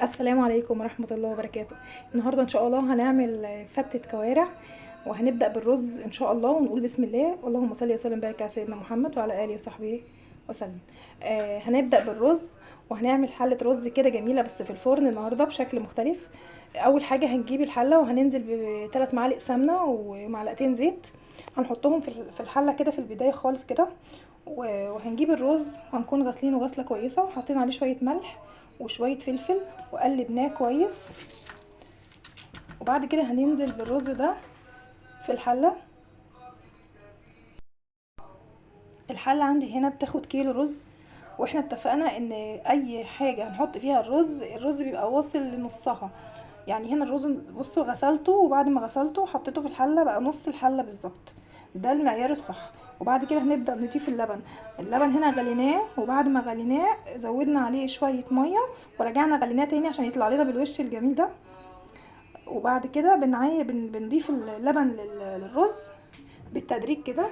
السلام عليكم ورحمة الله وبركاته. النهاردة ان شاء الله هنعمل فتة كوارع، وهنبدأ بالرز ان شاء الله، ونقول بسم الله اللهم صل وسلم وبارك على سيدنا محمد وعلى آله وصحبه وسلم. هنبدأ بالرز، وهنعمل حلة رز كده جميلة بس في الفرن النهاردة بشكل مختلف. اول حاجة هنجيب الحلة وهننزل ب3 معالق سمنة ومعلقتين زيت، هنحطهم في الحلة كده في البداية خالص كده. وهنجيب الرز وهنكون غاسلينه غسلة كويسة وحاطين عليه شوية ملح وشوية فلفل وقلبناه كويس. وبعد كده هننزل بالرز ده في الحلة. الحلة عندي هنا بتاخد كيلو رز، واحنا اتفقنا ان اي حاجة هنحط فيها الرز بيبقى واصل لنصها. يعني هنا الرز بصوا غسلته، وبعد ما غسلته حطيته في الحلة بقى نص الحلة بالظبط، ده المعيار الصح. وبعد كده هنبدأ نضيف اللبن هنا غليناه، وبعد ما غليناه زودنا عليه شوية مية ورجعنا غليناه تاني عشان يطلع لنا بالوش الجميل ده. وبعد كده بنضيف اللبن للرز بالتدريج كده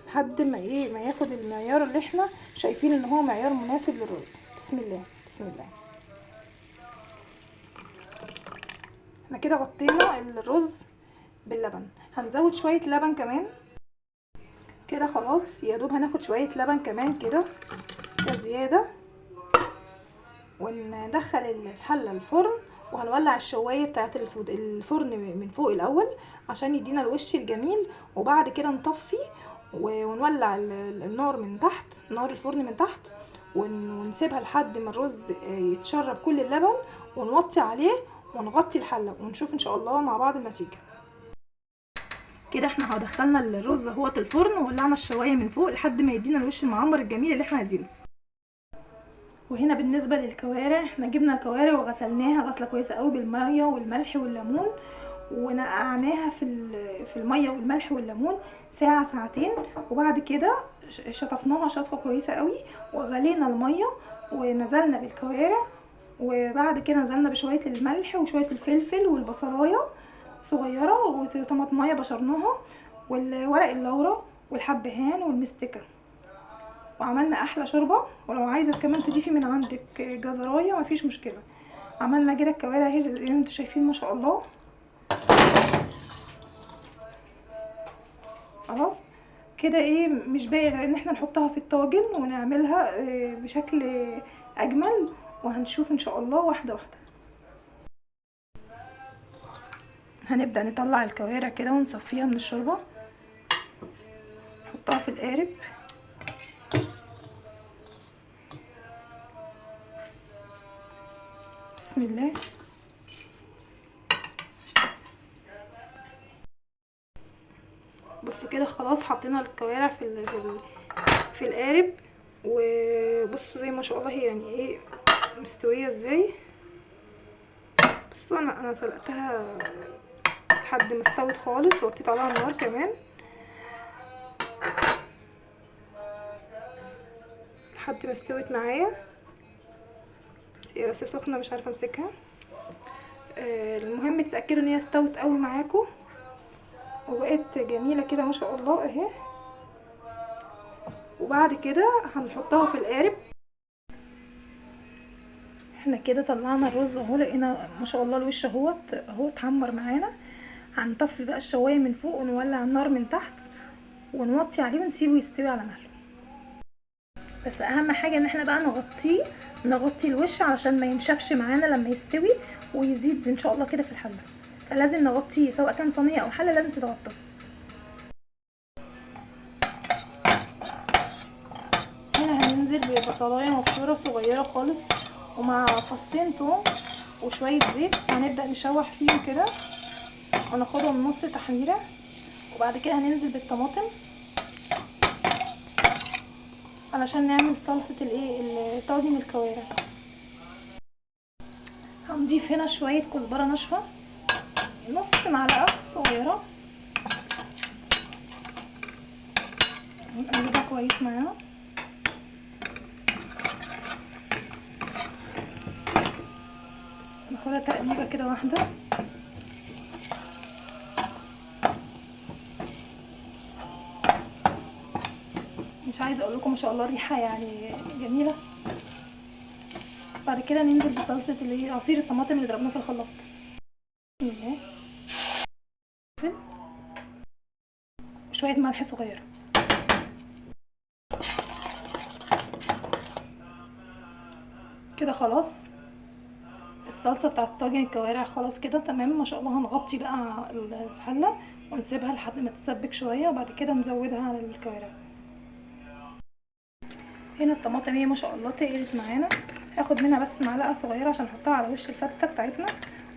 لحد ما ياخد المعيار اللي احنا شايفين ان هو معيار مناسب للرز. بسم الله بسم الله. احنا كده غطينا الرز باللبن، هنزود شوية لبن كمان كده. خلاص يا دوب هناخد شوية لبن كمان كده كزيادة، وندخل الحلة الفرن، وهنولع الشواية بتاعت الفرن من فوق الاول عشان يدينا الوش الجميل. وبعد كده نطفي ونولع النار من تحت، نار الفرن من تحت، ونسيبها لحد ما الرز يتشرب كل اللبن، ونوطي عليه ونغطي الحلة ونشوف ان شاء الله مع بعض النتيجة. كده احنا دخلنا الرز اهوت الفرن وولعنا الشواية من فوق لحد ما يدينا الوش المعمر الجميل اللي احنا عايزينه. وهنا بالنسبه للكوارع، احنا جبنا الكوارع وغسلناها غسله كويسه قوي بالميه والملح والليمون، ونقعناها في الميه والملح والليمون ساعه ساعتين. وبعد كده شطفناها شطفه كويسه قوي، وغلينا الميه ونزلنا بالكوارع. وبعد كده نزلنا بشويه الملح وشويه الفلفل والبصلايه صغيره وطماطمايه بشرناها، والورق اللورا والحبهان والمستكه، وعملنا احلى شوربه. ولو عايزه كمان تضيفي من عندك جزرايه مفيش مشكله. عملنا كده الكوارع اهي زي ما انتوا شايفين ما شاء الله. خلاص كده ايه مش باقي غير ان احنا نحطها في الطاجن ونعملها بشكل اجمل، وهنشوف ان شاء الله واحده واحده. هنبدا نطلع الكوارع كده ونصفيها من الشوربه، نحطها في القارب. بسم الله. بصوا كده خلاص حطينا الكوارع في القارب، وبصوا زي ما شاء الله هي يعني ايه مستويه ازاي. بصوا انا سلقتها لحد ما استوت خالص، وطيت عليها النار كمان لحد ما استوت معايا. هي بس سخنه مش عارفه امسكها. المهم تتاكدوا ان هي استوت قوي معاكم وبقت جميله كده ما شاء الله اهي. وبعد كده هنحطها في القارب. احنا كده طلعنا الرز اهو، لقينا ما شاء الله الوش اهو اتحمر معانا. هنطفي بقى الشوايه من فوق ونولع النار من تحت ونوطي عليه ونسيبه يستوي على مهله. بس اهم حاجه ان احنا بقى نغطي الوش علشان ما ينشفش معانا لما يستوي ويزيد ان شاء الله كده في الحله. فلازم نغطيه سواء كان صينيه او حله لازم تتغطى. هنا هننزل ببصلايه مبشوره صغيره خالص ومع فصين توم وشويه زيت، هنبدا نشوح فيهم كده وناخدهم نص تحميره. وبعد كده هننزل بالطماطم علشان نعمل صلصه طاجن الكوارع. هنضيف هنا شويه كزبره ناشفه نص معلقه صغيره، نقلبها كويس معاها. ناخدها تقليبه كده واحده. مش عايزه اقول لكم ما شاء الله الريحه يعني جميله. بعد كده ننزل بصلصه اللي هي عصير الطماطم اللي ضربناه في الخلاط. شويه ملح صغيره كده. خلاص الصلصه بتاعت طاجن الكوارع خلاص كده تمام ما شاء الله. هنغطي بقى الحله ونسيبها لحد ما تتسبك شويه، وبعد كده نزودها على الكوارع. هنا الطماطم هي ما شاء الله تقلت معانا، هاخد منها بس معلقه صغيره عشان احطها على وش الفته بتاعتنا،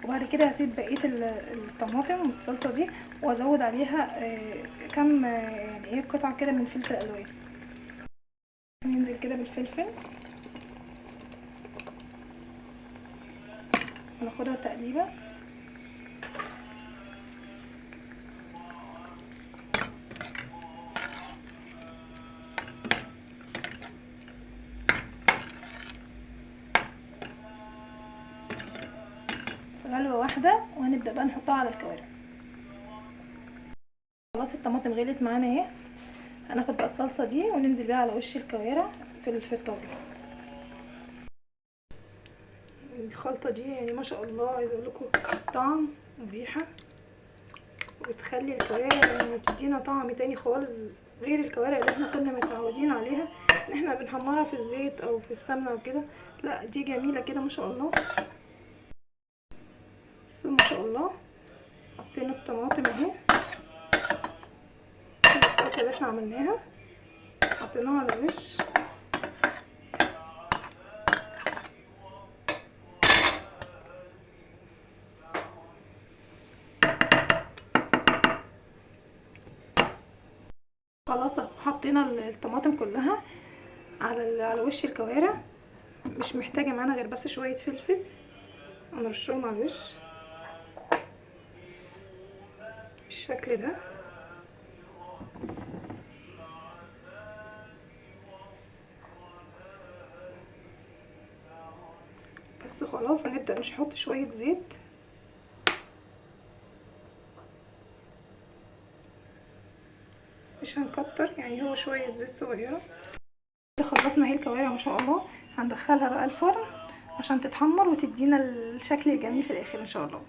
وبعد كده هسيب بقيه الطماطم والصلصه دي وازود عليها كم يعني ايه قطعه كده من الفلفل الالوان. ننزل كده بالفلفل وناخدها تقليبه. غلوه واحده وهنبدا بقى نحطها على الكوارع. خلاص الطماطم غلت معانا اهي. هناخد بقى الصلصه دي وننزل بيها على وش الكوارع في الطاجن. الخلطه دي يعني ما شاء الله عايزه اقول لكم طعم وريحه، وبتخلي الكوارع يعني بتدينا طعم تاني خالص غير الكوارع اللي احنا كنا متعودين عليها ان احنا بنحمرها في الزيت او في السمنه وكده. لا دي جميله كده ما شاء الله. بس ما شاء الله حطينا الطماطم اهي، الصلصه اللي احنا عملناها حطيناها على الوش. خلاص حطينا الطماطم كلها على وش الكوارع. مش محتاجه معانا غير بس شويه فلفل هنرشهم على الوش بالشكل ده. بس خلاص هنبدأ نحط شوية زيت. مش هنكتر يعني، هو شوية زيت صغيرة. خلصنا اهي الكوارع ما شاء الله. هندخلها بقى الفرن عشان تتحمر وتدينا الشكل الجميل في الاخر ان شاء الله.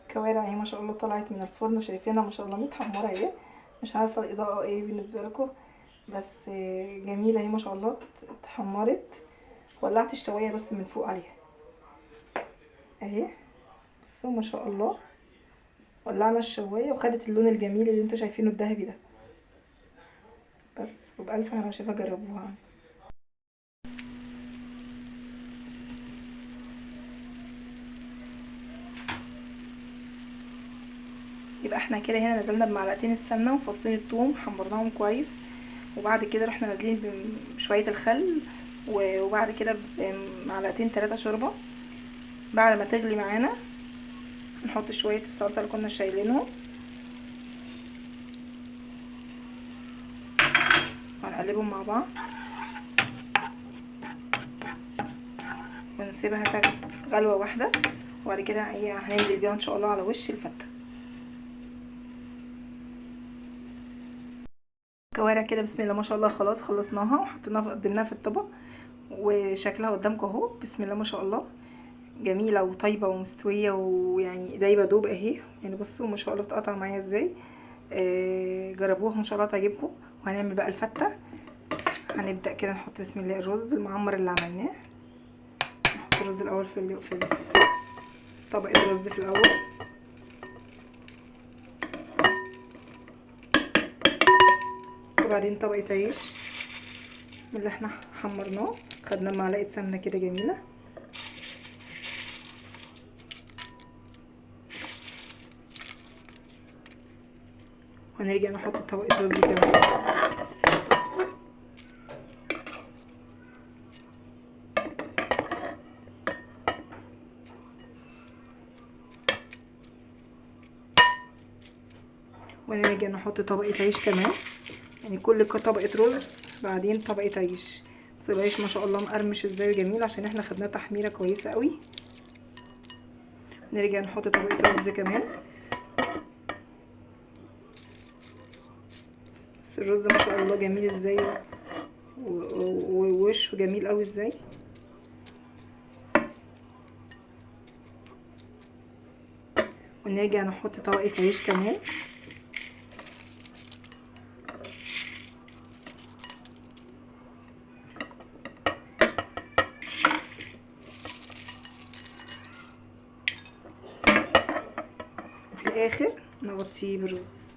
الكوارع اهي ما شاء الله طلعت من الفرن، شايفينها ما شاء الله متحمره اهي. مش عارفه الاضاءه ايه بالنسبه لكم، بس جميله اهي ما شاء الله اتحمرت. ولعت الشوايه بس من فوق عليها اهي. بصوا ما شاء الله ولعنا الشوايه وخدت اللون الجميل اللي انتوا شايفينه الذهبي ده. بس وبألف هنا وشفا جربوها. يبقى احنا كده هنا نزلنا بمعلقتين السمنه وفصين الثوم حمرناهم كويس، وبعد كده رحنا نازلين بشويه الخل، وبعد كده بمعلقتين 3 شوربه. بعد ما تغلي معانا نحط شويه الصلصه اللي كنا شايلينهم وهنقلبهم مع بعض ونسيبها تاخد غلوه واحده، وبعد كده هننزل بيها ان شاء الله على وش الفته. كوارع كده بسم الله ما شاء الله خلاص خلصناها وحطيناها قدمناها في الطبق، وشكلها قدامكم اهو بسم الله ما شاء الله جميله وطيبه ومستويه ويعني دايبه دوب اهي. يعني بصوا ما شاء الله بتقطع معايا ازاي. جربوها ان شاء الله تعجبكم. وهنعمل بقى الفته. هنبدا كده نحط بسم الله الرز المعمر اللي عملناه. نحط الرز الاول في طبق الرز في الاول، وبعدين طبقه عيش من اللي احنا حمرناه. خدنا معلقه سمنه كده جميله، وهنرجع نحط طبقه رز كمان. ونرجع نحط طبقه عيش كمان، يعني كل طبقه رز بعدين طبقه عيش. بس العيش ما شاء الله مقرمش ازاي جميل عشان احنا خدناه تحميره كويسه قوي. نرجع نحط طبقه رز كمان الرز ما شاء الله جميل ازاي، ووشه جميل قوي ازاي. ونرجع نحط طبقة عيش كمان. وفي الاخر نغطيه بالرز.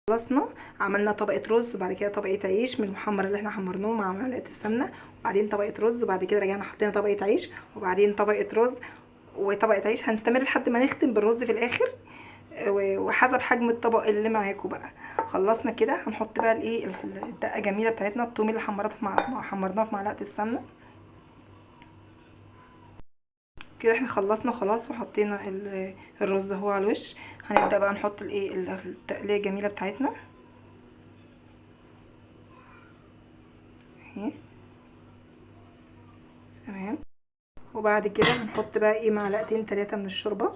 خلصنا، عملنا طبقه رز وبعد كده طبقه عيش من المحمر اللي احنا حمرناه مع معلقه السمنه، وبعدين طبقه رز، وبعد كده رجعنا حطينا طبقه عيش، وبعدين طبقه رز وطبقه عيش. هنستمر لحد ما نختم بالرز في الاخر، وحسب حجم الطبق اللي معاكم بقى. خلصنا كده، هنحط بقى الايه الدقه الجميله بتاعتنا، الثوم اللي حمرناه في معلقه السمنه. كده احنا خلصنا خلاص، وحطينا الرز اهو على الوش. هنبدا بقى نحط الايه التقليه الجميله بتاعتنا اهي. تمام. وبعد كده هنحط بقى ايه معلقتين 3 من الشوربه،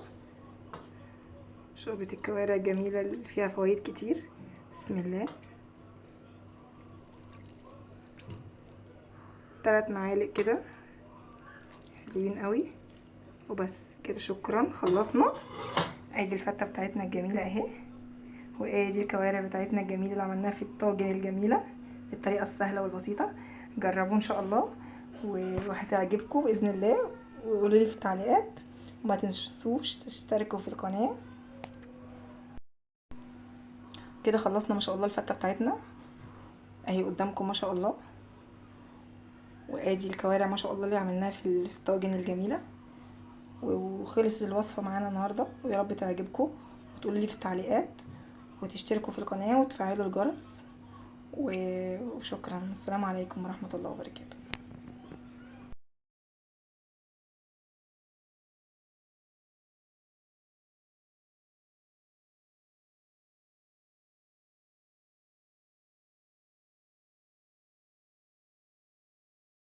شوربه الكوارع الجميله اللي فيها فوائد كتير. بسم الله. 3 معالق كده حلوين قوي. وبس كده، شكرا، خلصنا. ادي الفته بتاعتنا الجميله اهي، وادي الكوارع بتاعتنا الجميله اللي عملناها في الطاجن الجميله بالطريقه السهله والبسيطه. جربوا ان شاء الله وهتعجبكم باذن الله، وقولوا لي في التعليقات، وما تنسوش تشتركوا في القناه. كده خلصنا ما شاء الله الفته بتاعتنا اهي قدامكم ما شاء الله. وادي الكوارع ما شاء الله اللي عملناها في الطاجن الجميله. وخلص الوصفه معانا النهارده، ويا رب تعجبكم، وتقولوا لي في التعليقات، وتشتركوا في القناه وتفعلوا الجرس. وشكرا. السلام عليكم ورحمه الله وبركاته.